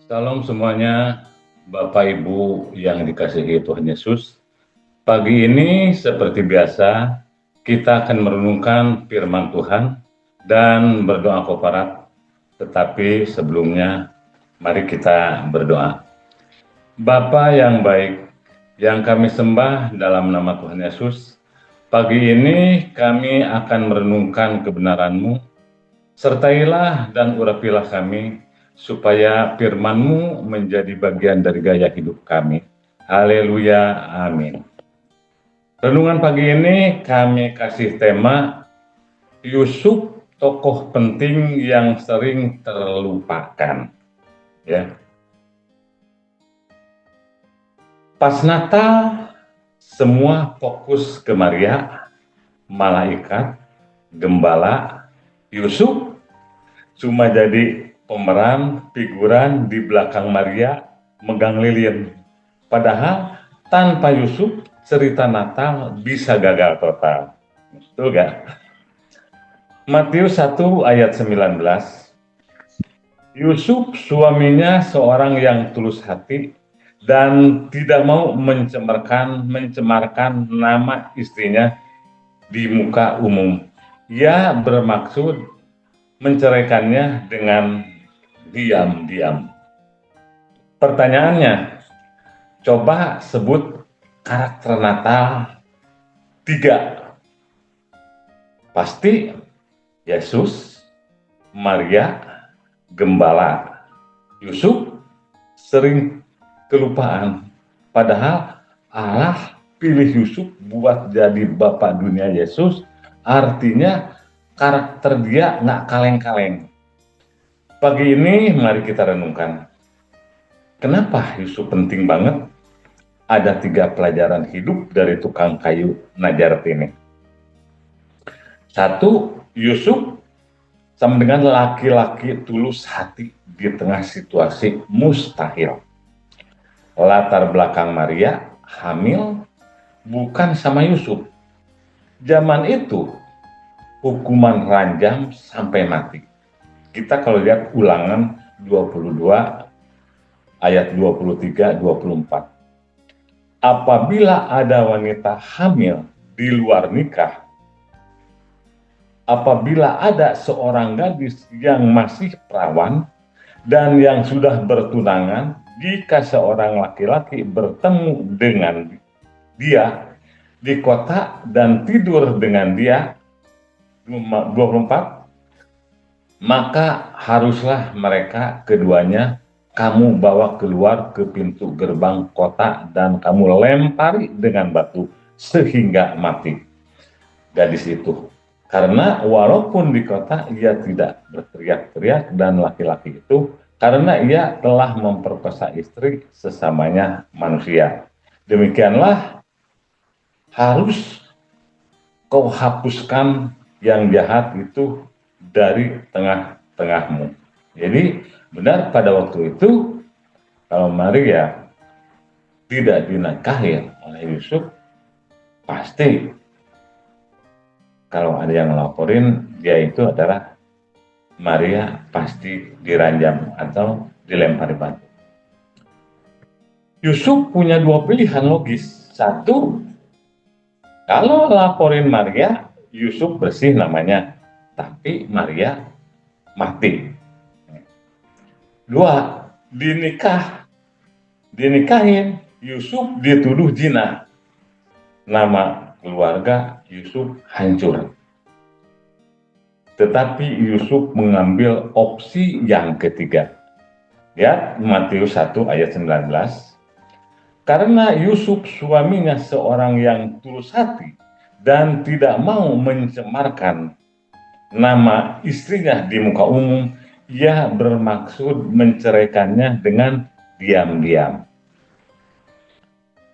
Salam semuanya, Bapak Ibu yang dikasihi Tuhan Yesus. Pagi ini seperti biasa, kita akan merenungkan firman Tuhan dan berdoa koparat. Tetapi sebelumnya, mari kita berdoa. Bapa yang baik, yang kami sembah dalam nama Tuhan Yesus, pagi ini kami akan merenungkan kebenaran-Mu. Sertailah dan urapilah kami, supaya firman-Mu menjadi bagian dari gaya hidup kami. Haleluya, amin. Renungan pagi ini kami kasih tema Yusuf, tokoh penting yang sering terlupakan. Ya. Pas Natal, semua fokus ke Maria, malaikat, gembala, Yusuf cuma jadi pemeran figuran di belakang Maria megang lilin. Padahal tanpa Yusuf cerita Natal bisa gagal total. Betul gak? Matius 1 ayat 19. Yusuf suaminya seorang yang tulus hati dan tidak mau mencemarkan nama istrinya di muka umum. Ia bermaksud menceraikannya dengan diam-diam. Pertanyaannya, coba sebut karakter Natal 3. Pasti Yesus, Maria, Gembala. Yusuf sering kelupaan. Padahal Allah pilih Yusuf buat jadi bapak dunia Yesus. Artinya karakter dia nggak kaleng-kaleng. Pagi ini mari kita renungkan. Kenapa Yusuf penting banget? Ada 3 pelajaran hidup dari tukang kayu Najaret ini. 1. Yusuf sama dengan laki-laki tulus hati di tengah situasi mustahil. Latar belakang Maria hamil bukan sama Yusuf. Zaman itu hukuman ranjam sampai mati. Kita kalau lihat Ulangan 22 ayat 23-24. Apabila ada wanita hamil di luar nikah, apabila ada seorang gadis yang masih perawan dan yang sudah bertunangan, jika seorang laki-laki bertemu dengan dia di kota dan tidur dengan dia, 24, maka haruslah mereka keduanya kamu bawa keluar ke pintu gerbang kota dan kamu lempari dengan batu sehingga mati gadis itu. Karena walaupun di kota ia tidak berteriak-teriak dan laki-laki itu, karena ia telah memperkosa istri sesamanya manusia. Demikianlah harus kau hapuskan yang jahat itu dari tengah-tengahmu. Jadi benar pada waktu itu kalau Maria tidak dinikahi oleh Yusuf, pasti kalau ada yang laporin dia itu adalah Maria pasti diranjam atau dilempari batu. Yusuf punya 2 pilihan logis. 1, kalau laporin Maria, Yusuf bersih namanya, tapi Maria mati. 2, dinikahin, Yusuf dituduh zina. Nama keluarga Yusuf hancur. Tetapi Yusuf mengambil opsi yang ketiga. Lihat Matius 1 ayat 19. Karena Yusuf suaminya seorang yang tulus hati dan tidak mau mencemarkan nama istrinya di muka umum, ia bermaksud menceraikannya dengan diam-diam.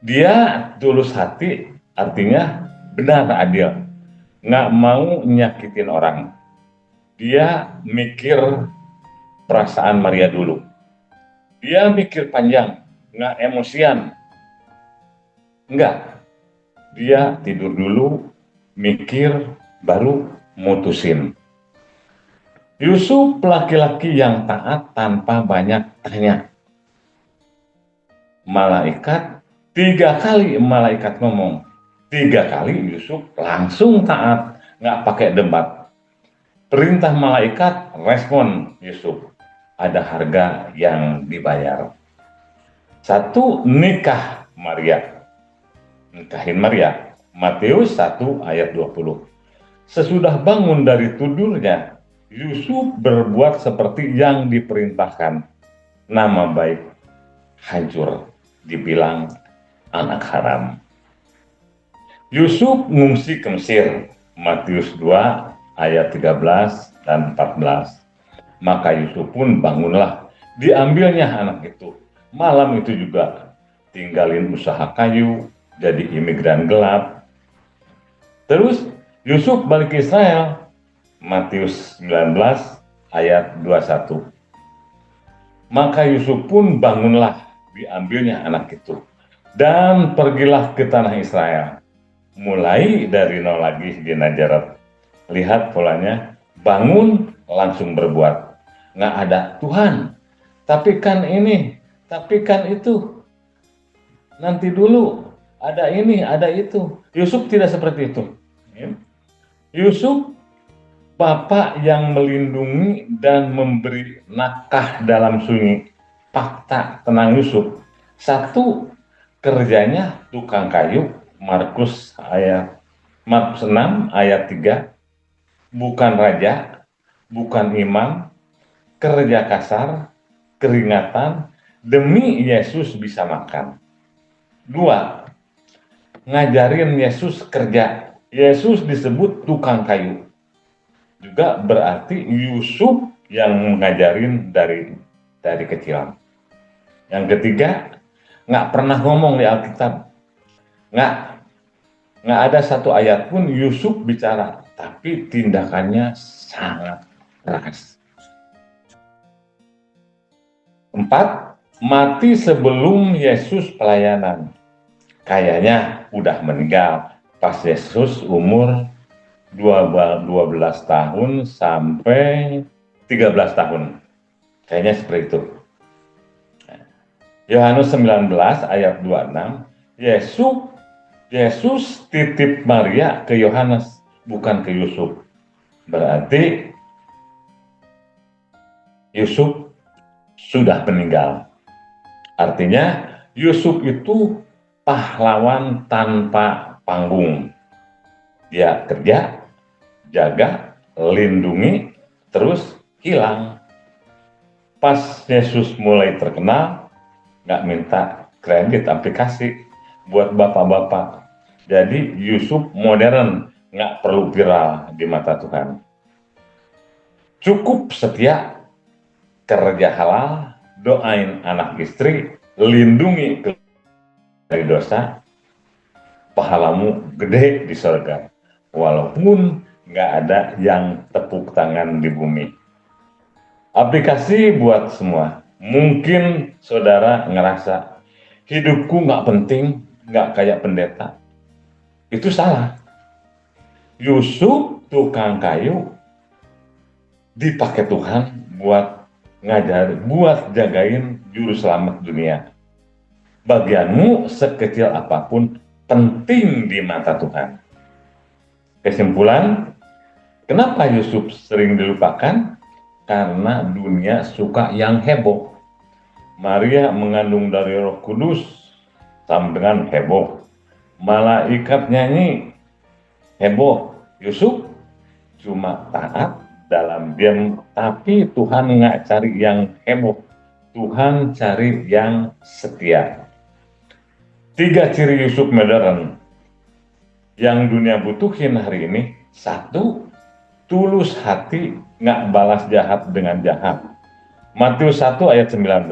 Dia tulus hati, artinya benar adil, nggak mau nyakitin orang. Dia mikir perasaan Maria dulu. Dia mikir panjang, nggak emosian. Enggak. Dia tidur dulu, mikir, baru mutusin. Yusuf laki-laki yang taat tanpa banyak tanya. malaikat, 3 kali malaikat ngomong, 3 kali Yusuf langsung taat, nggak pakai debat. Perintah malaikat, respon Yusuf, ada harga yang dibayar. 1, nikah Maria, nikahin Maria. Matius 1 ayat 20. Sesudah bangun dari tidurnya, Yusuf berbuat seperti yang diperintahkan. Nama baik hancur, dibilang anak haram. Yusuf mengungsi ke Mesir, Matius 2 ayat 13 dan 14. Maka Yusuf pun bangunlah, diambilnya anak itu. Malam itu juga tinggalin usaha kayu, jadi imigran gelap. Terus Yusuf balik ke Israel, Matius 19 ayat 21. Maka Yusuf pun bangunlah, diambilnya anak itu, dan pergilah ke tanah Israel. Mulai dari nol lagi di Nazaret. Lihat polanya, bangun langsung berbuat. Nggak ada Tuhan, tapi kan ini, tapi kan itu, nanti dulu, ada ini, ada itu. Yusuf tidak seperti itu. Yusuf bapak yang melindungi dan memberi nafkah dalam sunyi. Fakta tentang Yusuf. 1, kerjanya tukang kayu, Markus 6 ayat 3. Bukan raja, bukan imam, kerja kasar, keringatan, demi Yesus bisa makan. 2, ngajarin Yesus kerja. Yesus disebut tukang kayu. Juga berarti Yusuf yang ngajarin dari kecil. Yang ketiga, nggak pernah ngomong di Alkitab. Nggak ada satu ayat pun Yusuf bicara, tapi tindakannya sangat keras. 4, mati sebelum Yesus pelayanan. Kayaknya udah meninggal pas Yesus umur 12 tahun sampai 13 tahun. Kayaknya seperti itu. Yohanes 19 ayat 26, Yesus titip Maria ke Yohanes, bukan ke Yusuf. Berarti Yusuf sudah meninggal. Artinya Yusuf itu pahlawan tanpa panggung. Dia kerja, jaga, lindungi, terus hilang. Pas Yesus mulai terkenal, nggak minta kredit aplikasi buat bapak-bapak. Jadi Yusuf modern, nggak perlu viral di mata Tuhan. Cukup setia, kerja halal, doain anak istri, lindungi dari dosa, pahalamu gede di surga. Walaupun nggak ada yang tepuk tangan di bumi. Aplikasi buat semua. Mungkin saudara ngerasa hidupku nggak penting, nggak kayak pendeta. Itu salah. Yusuf tukang kayu dipakai Tuhan buat ngajar, buat jagain juru selamat dunia. Bagianmu sekecil apapun penting di mata Tuhan. Kesimpulan, kenapa Yusuf sering dilupakan? Karena dunia suka yang heboh. Maria mengandung dari Roh Kudus, sama dengan heboh. Malaikat nyanyi, heboh. Yusuf cuma taat dalam diam, tapi Tuhan nggak cari yang heboh. Tuhan cari yang setia. 3 ciri Yusuf modern yang dunia butuhin hari ini. 1, tulus hati, nggak balas jahat dengan jahat. Matius 1 ayat 19.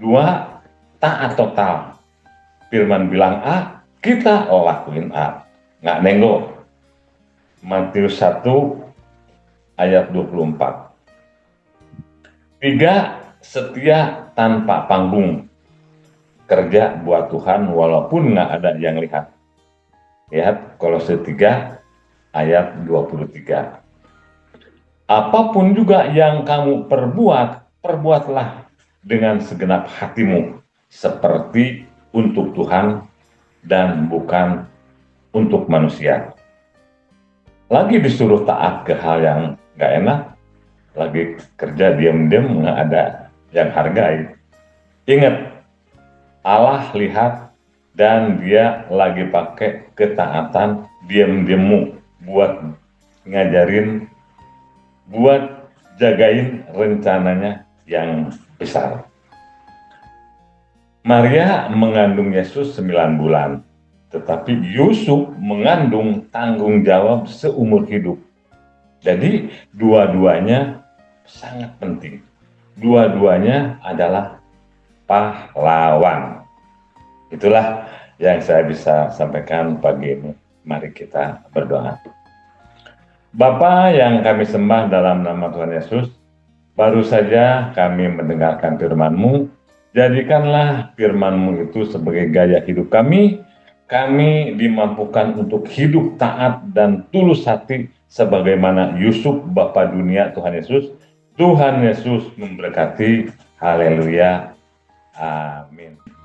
2, taat total. Firman bilang A, kita lakuin A. Nggak nengok. Matius 1 ayat 24. 3, setia tanpa panggung. Kerja buat Tuhan walaupun nggak ada yang lihat. Lihat Kolose 3 ayat 23. Apapun juga yang kamu perbuat, perbuatlah dengan segenap hatimu, seperti untuk Tuhan dan bukan untuk manusia. Lagi disuruh taat ke hal yang nggak enak, lagi kerja diam-diam nggak ada yang hargai. Ingat, Allah lihat dan dia lagi pakai ketaatan diam-diammu buat ngajarin, buat jagain rencananya yang besar. Maria mengandung Yesus 9 bulan, tetapi Yusuf mengandung tanggung jawab seumur hidup. Jadi dua-duanya sangat penting. Dua-duanya adalah pahlawan. Itulah yang saya bisa sampaikan pagi ini. Mari kita berdoa. Bapa yang kami sembah dalam nama Tuhan Yesus, baru saja kami mendengarkan firman-Mu. Jadikanlah firman-Mu itu sebagai gaya hidup kami. Kami dimampukan untuk hidup taat dan tulus hati sebagaimana Yusuf Bapa dunia Tuhan Yesus. Tuhan Yesus memberkati. Haleluya. Amin.